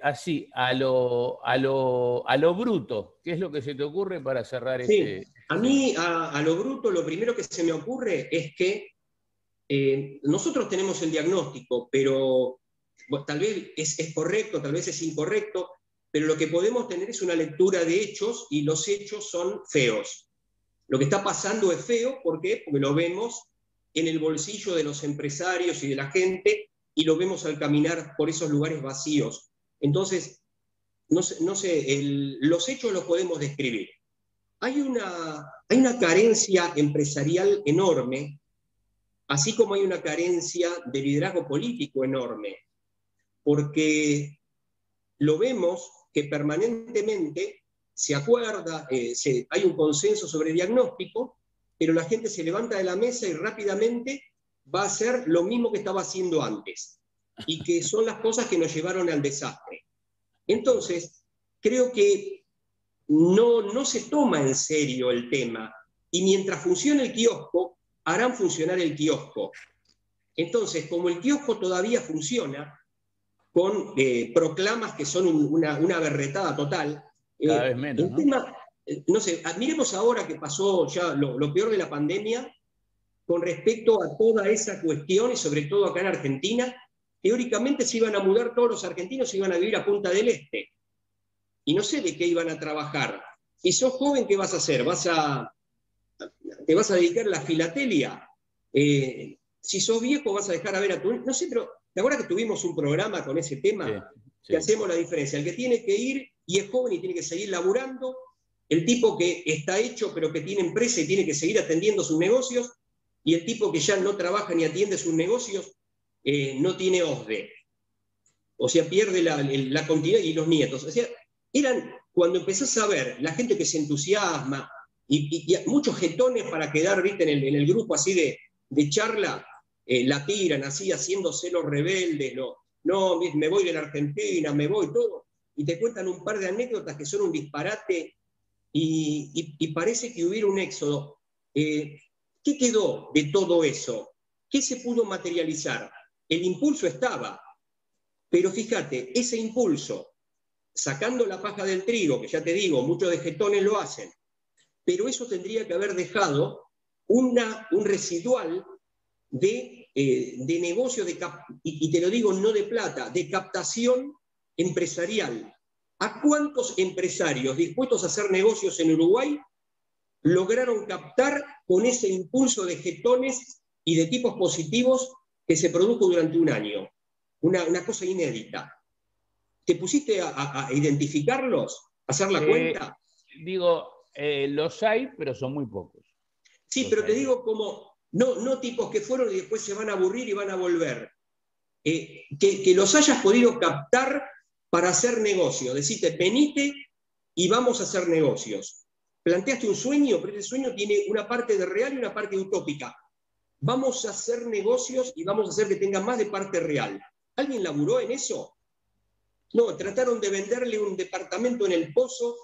así, a lo bruto, ¿qué es lo que se te ocurre para cerrar Sí, a mí, a lo bruto, lo primero que se me ocurre es que nosotros tenemos el diagnóstico, pero bueno, tal vez es correcto, tal vez es incorrecto, pero lo que podemos tener es una lectura de hechos y los hechos son feos. Lo que está pasando es feo, ¿por qué? Porque lo vemos en el bolsillo de los empresarios y de la gente y lo vemos al caminar por esos lugares vacíos. Entonces, no sé, los hechos los podemos describir. Hay una carencia empresarial enorme, así como hay una carencia de liderazgo político enorme, porque lo vemos que permanentemente se acuerda, hay un consenso sobre diagnóstico, pero la gente se levanta de la mesa y rápidamente va a hacer lo mismo que estaba haciendo antes, y que son las cosas que nos llevaron al desastre. Entonces, creo que no se toma en serio el tema, y mientras funcione el kiosco, harán funcionar el kiosco. Entonces, como el kiosco todavía funciona, con proclamas que son una berretada total, cada vez menos, el tema, no sé, miremos ahora que pasó ya lo peor de la pandemia con respecto a toda esa cuestión, y sobre todo acá en Argentina. Teóricamente se iban a mudar todos los argentinos, iban a vivir a Punta del Este. Y no sé de qué iban a trabajar. Si sos joven, ¿qué vas a hacer? ¿Te vas a dedicar a la filatelia? Si sos viejo, vas a dejar a ver a tu... No sé, pero ¿te acuerdas que tuvimos un programa con ese tema? Sí, sí. Que hacemos la diferencia. El que tiene que ir y es joven y tiene que seguir laburando, el tipo que está hecho pero que tiene empresa y tiene que seguir atendiendo sus negocios, y el tipo que ya no trabaja ni atiende sus negocios, no tiene OSDE. O sea, pierde la continuidad, y los nietos. O sea, cuando empezás a ver la gente que se entusiasma, y muchos jetones para quedar, ¿viste? en el grupo así de charla, la tiran así, haciéndose los rebeldes, no, me voy de la Argentina, me voy, todo, y te cuentan un par de anécdotas que son un disparate y parece que hubiera un éxodo. ¿Qué quedó de todo eso? ¿Qué se pudo materializar? El impulso estaba, pero fíjate, ese impulso, sacando la paja del trigo, que ya te digo, muchos de Getones lo hacen, pero eso tendría que haber dejado un residual de negocio, y te lo digo no de plata, de captación empresarial. ¿A cuántos empresarios dispuestos a hacer negocios en Uruguay lograron captar con ese impulso de Getones y de tipos positivos que se produjo durante un año? Una cosa inédita. ¿Te pusiste a identificarlos? ¿A hacer la cuenta? Digo, los hay, pero son muy pocos. Sí, pero te digo como, no tipos que fueron y después se van a aburrir y van a volver. Que los hayas podido captar para hacer negocio. Decirte, venite y vamos a hacer negocios. Planteaste un sueño, pero ese sueño tiene una parte de real y una parte utópica. Vamos a hacer negocios y vamos a hacer que tenga más de parte real. ¿Alguien laburó en eso? No, trataron de venderle un departamento en El Pozo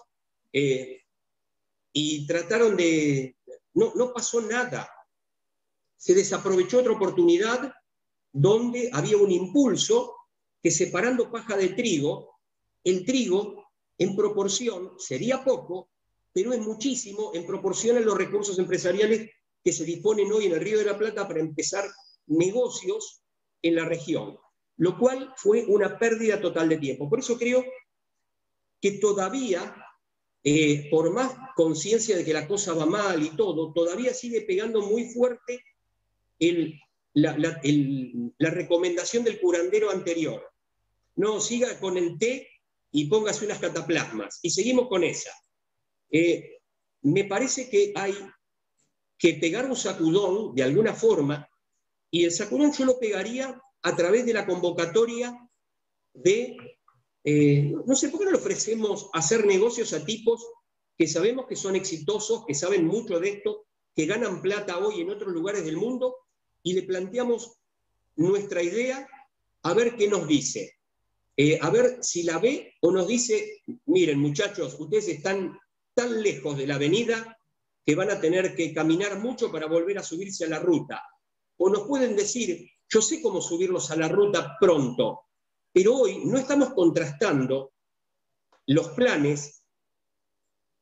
y trataron de... No pasó nada. Se desaprovechó otra oportunidad donde había un impulso que, separando paja de trigo, el trigo en proporción sería poco, pero es muchísimo en proporción a los recursos empresariales que se disponen hoy en el Río de la Plata para empezar negocios en la región, lo cual fue una pérdida total de tiempo. Por eso creo que todavía, por más conciencia de que la cosa va mal y todo, todavía sigue pegando muy fuerte la recomendación del curandero anterior. No, siga con el té y póngase unas cataplasmas. Y seguimos con esa. Me parece que hay que pegar un sacudón de alguna forma, y el sacudón yo lo pegaría a través de la convocatoria de, no sé, ¿por qué no le ofrecemos hacer negocios a tipos que sabemos que son exitosos, que saben mucho de esto, que ganan plata hoy en otros lugares del mundo, y le planteamos nuestra idea a ver qué nos dice? A ver si la ve o nos dice, miren muchachos, ustedes están tan lejos de la avenida que van a tener que caminar mucho para volver a subirse a la ruta. O nos pueden decir, yo sé cómo subirlos a la ruta pronto, pero hoy no estamos contrastando los planes,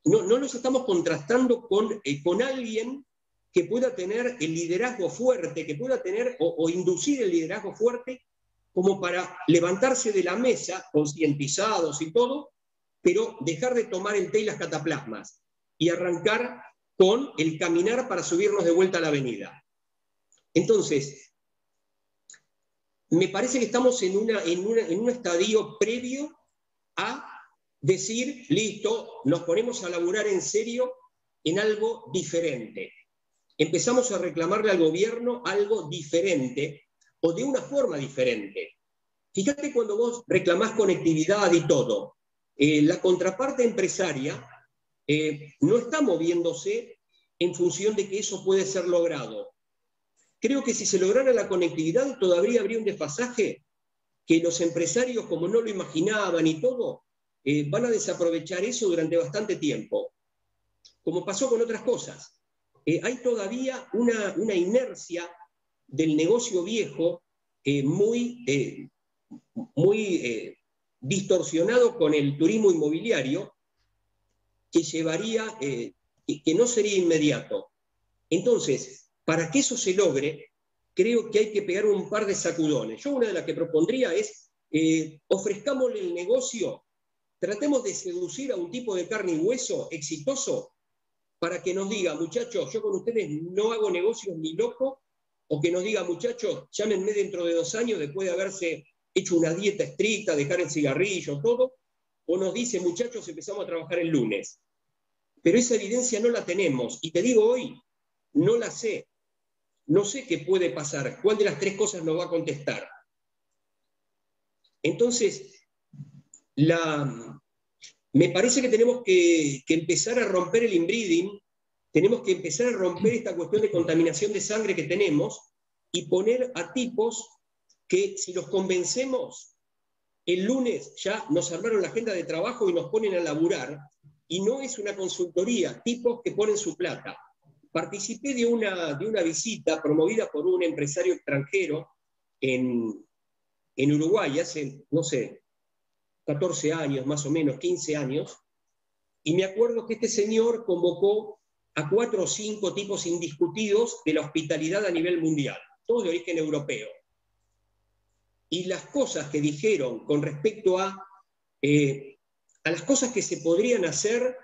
no los estamos contrastando con alguien que pueda tener el liderazgo fuerte, que pueda tener o inducir el liderazgo fuerte como para levantarse de la mesa, concientizados y todo, pero dejar de tomar el té y las cataplasmas y arrancar con el caminar para subirnos de vuelta a la avenida. Entonces, me parece que estamos en un estadio previo a decir, listo, nos ponemos a laburar en serio en algo diferente. Empezamos a reclamarle al gobierno algo diferente o de una forma diferente. Fíjate cuando vos reclamás conectividad y todo, la contraparte empresaria no está moviéndose en función de que eso puede ser logrado. Creo que si se lograra la conectividad todavía habría un desfasaje que los empresarios, como no lo imaginaban y todo, van a desaprovechar eso durante bastante tiempo, como pasó con otras cosas. Hay todavía una inercia del negocio viejo muy distorsionado con el turismo inmobiliario, que llevaría, que no sería inmediato. Entonces, para que eso se logre, creo que hay que pegar un par de sacudones. Yo una de las que propondría es, ofrezcámosle el negocio, tratemos de seducir a un tipo de carne y hueso exitoso para que nos diga, muchachos, yo con ustedes no hago negocios ni loco, o que nos diga, muchachos, llámenme dentro de 2 años después de haberse hecho una dieta estricta, dejar el cigarrillo, todo, o nos dice, muchachos, empezamos a trabajar el lunes. Pero esa evidencia no la tenemos, y te digo hoy, no la sé. No sé qué puede pasar, cuál de las 3 cosas nos va a contestar. Entonces, me parece que tenemos que empezar a romper el inbreeding, tenemos que empezar a romper esta cuestión de contaminación de sangre que tenemos y poner a tipos que, si los convencemos, el lunes ya nos armaron la agenda de trabajo y nos ponen a laburar, y no es una consultoría, tipos que ponen su plata. Participé de una visita promovida por un empresario extranjero en Uruguay hace, no sé, 14 años, más o menos, 15 años, y me acuerdo que este señor convocó a 4 o 5 tipos indiscutidos de la hospitalidad a nivel mundial, todos de origen europeo. Y las cosas que dijeron con respecto a las cosas que se podrían hacer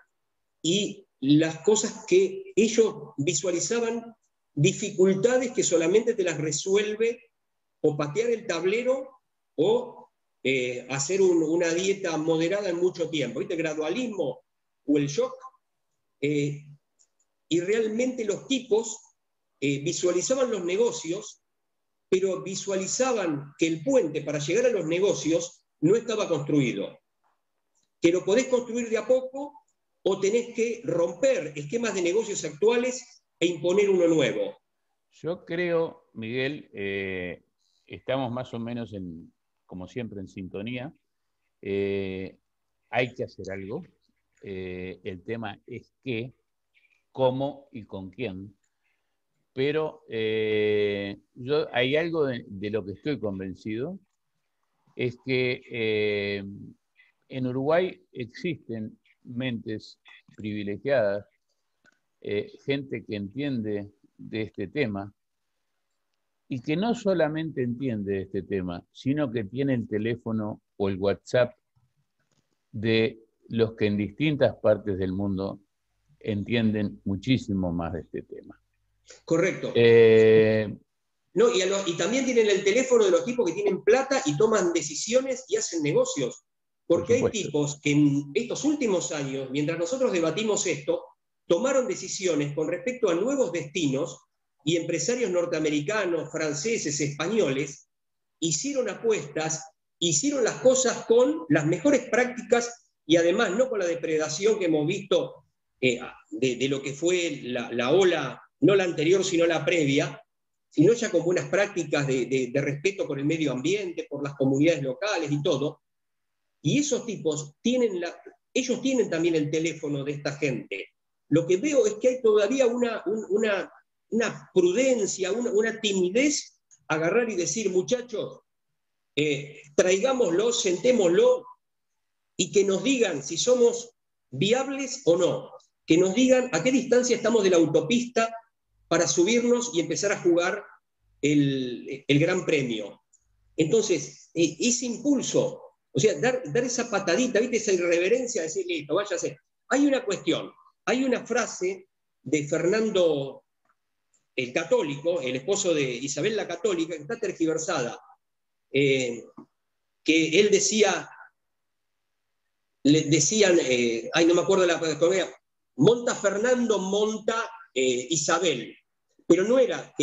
y las cosas que ellos visualizaban dificultades que solamente te las resuelve o patear el tablero o hacer una dieta moderada en mucho tiempo, ¿viste? Gradualismo o el shock. Y realmente los tipos visualizaban los negocios, pero visualizaban que el puente para llegar a los negocios no estaba construido, que lo podés construir de a poco o tenés que romper esquemas de negocios actuales e imponer uno nuevo. Yo creo, Miguel, estamos más o menos, como siempre, en sintonía. Hay que hacer algo. El tema es qué, cómo y con quién. Pero hay algo de lo que estoy convencido, es que en Uruguay existen mentes privilegiadas, gente que entiende de este tema y que no solamente entiende de este tema, sino que tiene el teléfono o el WhatsApp de los que en distintas partes del mundo entienden muchísimo más de este tema. Correcto. No, y también tienen el teléfono de los tipos que tienen plata y toman decisiones y hacen negocios. Porque hay tipos que en estos últimos años, mientras nosotros debatimos esto, tomaron decisiones con respecto a nuevos destinos y empresarios norteamericanos, franceses, españoles, hicieron apuestas, hicieron las cosas con las mejores prácticas y además no con la depredación que hemos visto de lo que fue la ola, no la anterior, sino la previa, sino ya con buenas prácticas de respeto por el medio ambiente, por las comunidades locales y todo. Y esos tipos ellos tienen también el teléfono de esta gente. Lo que veo es que hay todavía una prudencia, una timidez, agarrar y decir, muchachos, traigámoslo, sentémoslo, y que nos digan si somos viables o no, que nos digan a qué distancia estamos de la autopista para subirnos y empezar a jugar el Gran Premio. Entonces, ese impulso, o sea, dar esa patadita, ¿viste? Esa irreverencia, decir, listo, váyase. Hay una cuestión, hay una frase de Fernando el Católico, el esposo de Isabel la Católica, que está tergiversada, que él decía, no me acuerdo la palabra, monta Fernando, monta Isabel, pero no era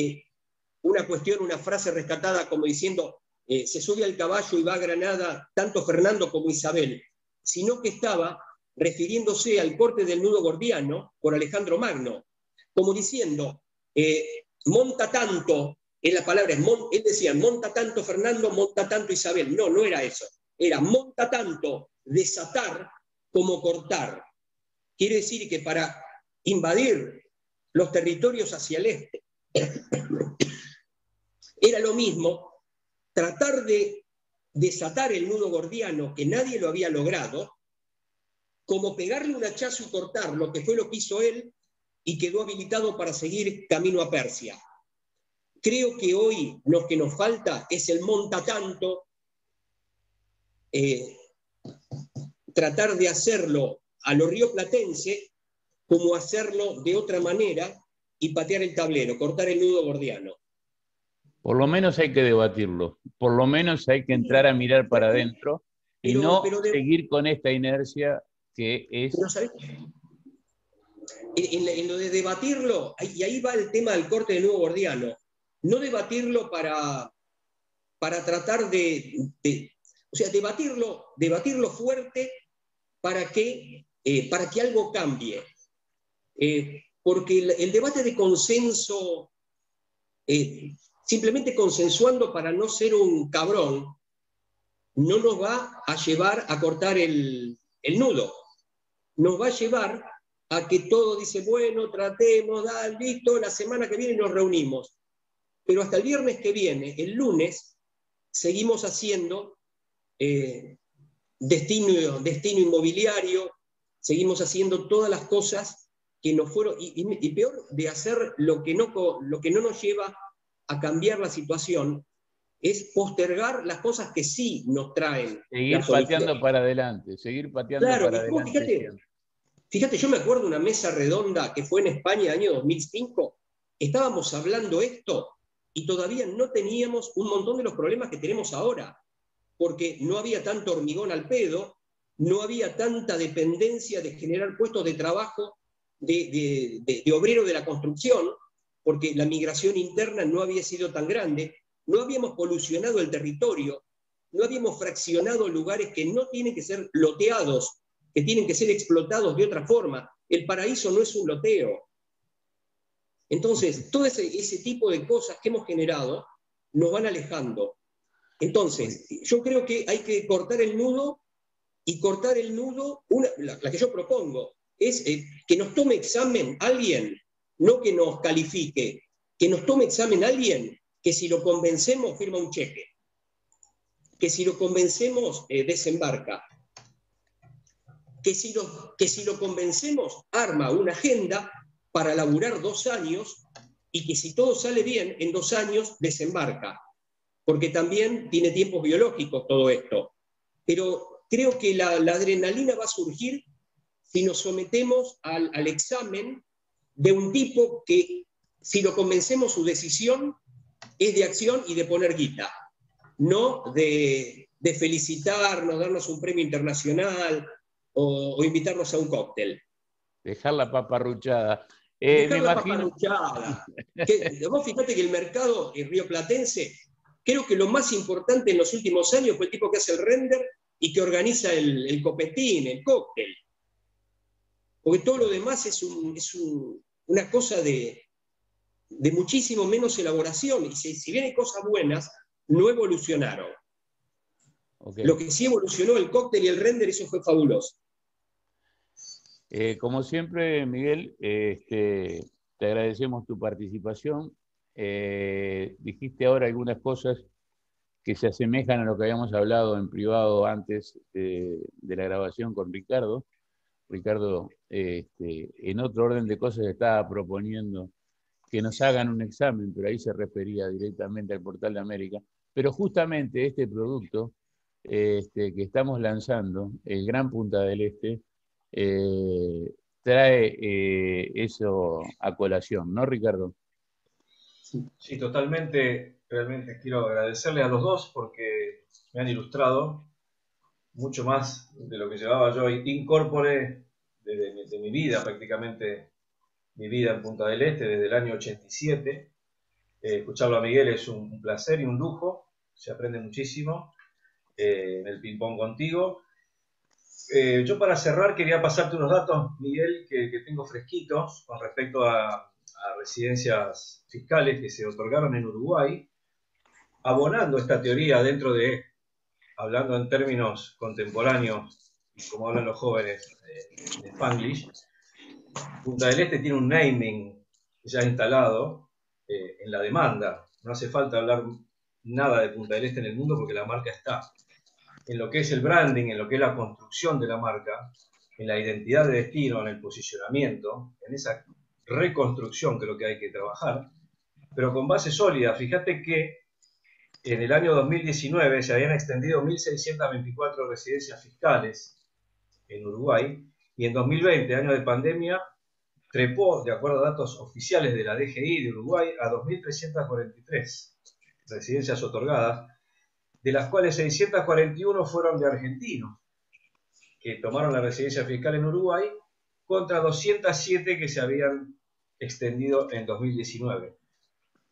una cuestión, una frase rescatada como diciendo, se sube al caballo y va a Granada tanto Fernando como Isabel, sino que estaba refiriéndose al corte del nudo gordiano por Alejandro Magno, como diciendo, monta tanto, en la palabra, él decía, monta tanto Fernando, monta tanto Isabel. No, no era eso. Era monta tanto desatar como cortar. Quiere decir que para invadir los territorios hacia el este, era lo mismo tratar de desatar el nudo gordiano, que nadie lo había logrado, como pegarle un hachazo y cortarlo, que fue lo que hizo él, y quedó habilitado para seguir camino a Persia. Creo que hoy lo que nos falta es el monta tanto, tratar de hacerlo a lo rioplatense, como hacerlo de otra manera y patear el tablero, cortar el nudo gordiano. Por lo menos hay que debatirlo, por lo menos hay que entrar a mirar para adentro y no seguir con esta inercia que es... Pero, ¿sabes? En lo de debatirlo, y ahí va el tema del corte del nudo gordiano, no debatirlo para tratar o sea, debatirlo fuerte para que algo cambie. Porque el debate de consenso, simplemente consensuando para no ser un cabrón, no nos va a llevar a cortar el nudo. nos va a llevar a que todo dice, bueno, tratemos, listo, la semana que viene nos reunimos. Pero hasta el viernes que viene, el lunes, seguimos haciendo destino inmobiliario, seguimos haciendo todas las cosas que nos fueron, y peor de hacer lo que no nos lleva a cambiar la situación, es postergar las cosas que sí nos traen. Seguir pateando para adelante, seguir pateando para adelante. Fíjate, yo me acuerdo de una mesa redonda que fue en España año 2005, estábamos hablando esto y todavía no teníamos un montón de los problemas que tenemos ahora, porque no había tanto hormigón al pedo, no había tanta dependencia de generar puestos de trabajo de obrero de la construcción, porque la migración interna no había sido tan grande, no habíamos polucionado el territorio, no habíamos fraccionado lugares que no tienen que ser loteados, que tienen que ser explotados de otra forma. El paraíso no es un loteo. Entonces, todo ese tipo de cosas que hemos generado nos van alejando. Entonces, yo creo que hay que cortar el nudo, y cortar el nudo, la que yo propongo, es que nos tome examen alguien, no que nos califique, que nos tome examen alguien que si lo convencemos firma un cheque, que si lo convencemos desembarca, que si lo convencemos arma una agenda para laburar 2 años y que si todo sale bien, en 2 años desembarca, porque también tiene tiempos biológicos todo esto. Pero creo que la adrenalina va a surgir si nos sometemos al examen de un tipo que, si lo convencemos, su decisión es de acción y de poner guita, no de felicitarnos, darnos un premio internacional o invitarnos a un cóctel. Dejar la paparruchada. Dejar la paparruchada. Vos fíjate que el mercado rioplatense, creo que lo más importante en los últimos años fue el tipo que hace el render y que organiza el copetín, el cóctel. Porque todo lo demás es una cosa de muchísimo menos elaboración. Y si bien hay cosas buenas, no evolucionaron. Okay. Lo que sí evolucionó, el cóctel y el render, eso fue fabuloso. Como siempre, Miguel, te agradecemos tu participación. Dijiste ahora algunas cosas que se asemejan a lo que habíamos hablado en privado antes de la grabación con Ricardo. Ricardo, en otro orden de cosas, estaba proponiendo que nos hagan un examen, pero ahí se refería directamente al Portal de América. Pero justamente este producto que estamos lanzando, el Gran Punta del Este, trae eso a colación, ¿no, Ricardo? Sí, totalmente. Realmente quiero agradecerle a los dos porque me han ilustrado mucho más de lo que llevaba yo incorporé de mi vida, prácticamente mi vida en Punta del Este desde el año 87. Escucharlo a Miguel es un placer y un lujo, se aprende muchísimo en el ping-pong contigo. Yo para cerrar quería pasarte unos datos, Miguel, que tengo fresquitos con respecto a residencias fiscales que se otorgaron en Uruguay, abonando esta teoría dentro de, hablando en términos contemporáneos, como hablan los jóvenes en Spanglish. Punta del Este tiene un naming ya instalado en la demanda. No hace falta hablar nada de Punta del Este en el mundo porque la marca está. En lo que es el branding, en lo que es la construcción de la marca, en la identidad de destino, en el posicionamiento, en esa reconstrucción que es lo que hay que trabajar, pero con base sólida. Fíjate que en el año 2019 se habían extendido 1.624 residencias fiscales en Uruguay y en 2020, año de pandemia, trepó, de acuerdo a datos oficiales de la DGI de Uruguay, a 2.343 residencias otorgadas, de las cuales 641 fueron de argentinos que tomaron la residencia fiscal en Uruguay, contra 207 que se habían extendido en 2019.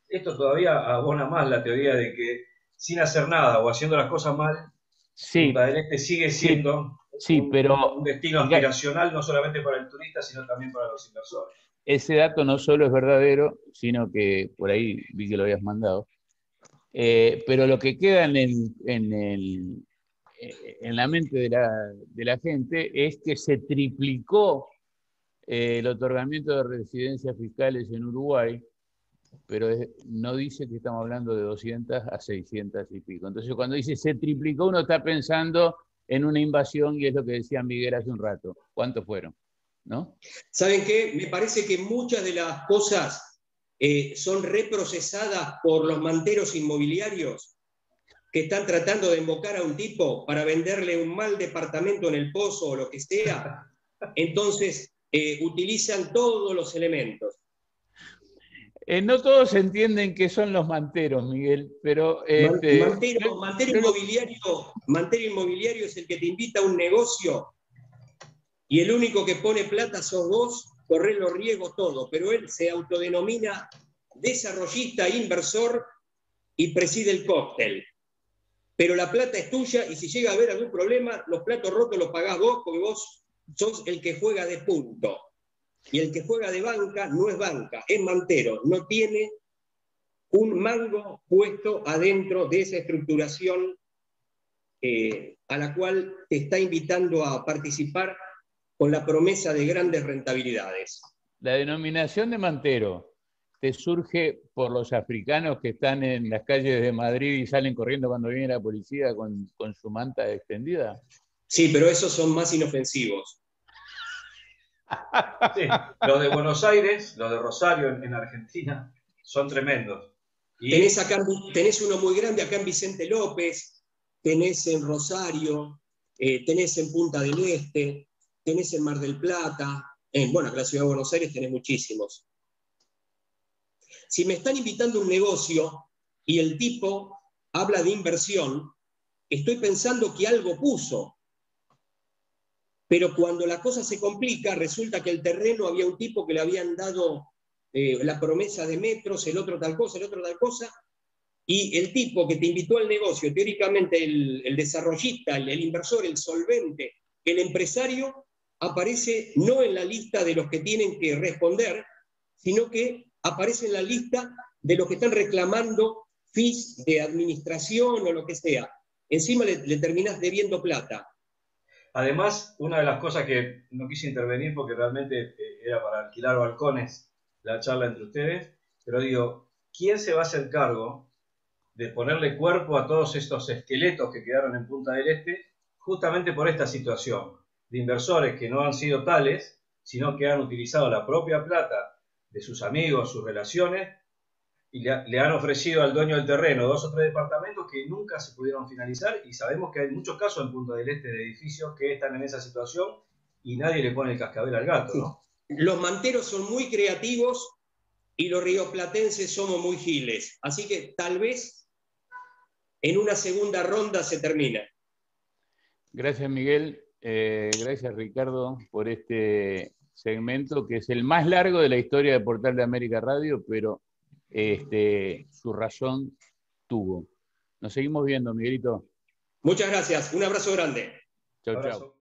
Esto todavía abona más la teoría de que sin hacer nada o haciendo las cosas mal, sí, Punta del Este sigue siendo un destino aspiracional no solamente para el turista, sino también para los inversores. Ese dato no solo es verdadero, sino que por ahí vi que lo habías mandado. Pero lo que queda en la mente de la gente es que se triplicó el otorgamiento de residencias fiscales en Uruguay, pero no dice que estamos hablando de 200 a 600 y pico. Entonces, cuando dice se triplicó, uno está pensando en una invasión, y es lo que decía Miguel hace un rato. ¿Cuántos fueron? ¿No? ¿Saben qué? Me parece que muchas de las cosas son reprocesadas por los manteros inmobiliarios que están tratando de invocar a un tipo para venderle un mal departamento en el Pozo o lo que sea. Entonces, utilizan todos los elementos. No todos entienden qué son los manteros, Miguel, pero... Mantero inmobiliario es el que te invita a un negocio y el único que pone plata sos vos, corres los riesgos todo, pero él se autodenomina desarrollista, inversor y preside el cóctel. Pero la plata es tuya y si llega a haber algún problema, los platos rotos los pagás vos porque vos sos el que juega de punto. Y el que juega de banca no es banca, es mantero, no tiene un mango puesto adentro de esa estructuración a la cual te está invitando a participar con la promesa de grandes rentabilidades. La denominación de mantero te surge por los africanos que están en las calles de Madrid y salen corriendo cuando viene la policía con su manta extendida. Sí, pero esos son más inofensivos. Sí, los de Buenos Aires, los de Rosario en Argentina, son tremendos. Y... tenés uno muy grande acá en Vicente López, tenés en Rosario, tenés en Punta del Este, tenés en Mar del Plata, bueno, acá en la ciudad de Buenos Aires tenés muchísimos. Si me están invitando a un negocio y el tipo habla de inversión, estoy pensando que algo puso. Pero cuando la cosa se complica, resulta que el terreno había un tipo que le habían dado la promesa de metros, el otro tal cosa, y el tipo que te invitó al negocio, teóricamente el desarrollista, el inversor, el solvente, el empresario, aparece no en la lista de los que tienen que responder, sino que aparece en la lista de los que están reclamando fees de administración o lo que sea. Encima le terminás debiendo plata. Además, una de las cosas que no quise intervenir porque realmente era para alquilar balcones la charla entre ustedes, pero digo, ¿quién se va a hacer cargo de ponerle cuerpo a todos estos esqueletos que quedaron en Punta del Este justamente por esta situación de inversores que no han sido tales, sino que han utilizado la propia plata de sus amigos, sus relaciones, y le han ofrecido al dueño del terreno 2 o 3 departamentos que nunca se pudieron finalizar, y sabemos que hay muchos casos en Punta del Este de edificios que están en esa situación y nadie le pone el cascabel al gato, ¿no? Los manteros son muy creativos y los rioplatenses somos muy giles, así que tal vez en una segunda ronda se termina. Gracias, Miguel. Gracias, Ricardo, por este segmento que es el más largo de la historia de Portal de América Radio, pero su razón tuvo. Nos seguimos viendo, Miguelito. Muchas gracias. Un abrazo grande. Chau, chau.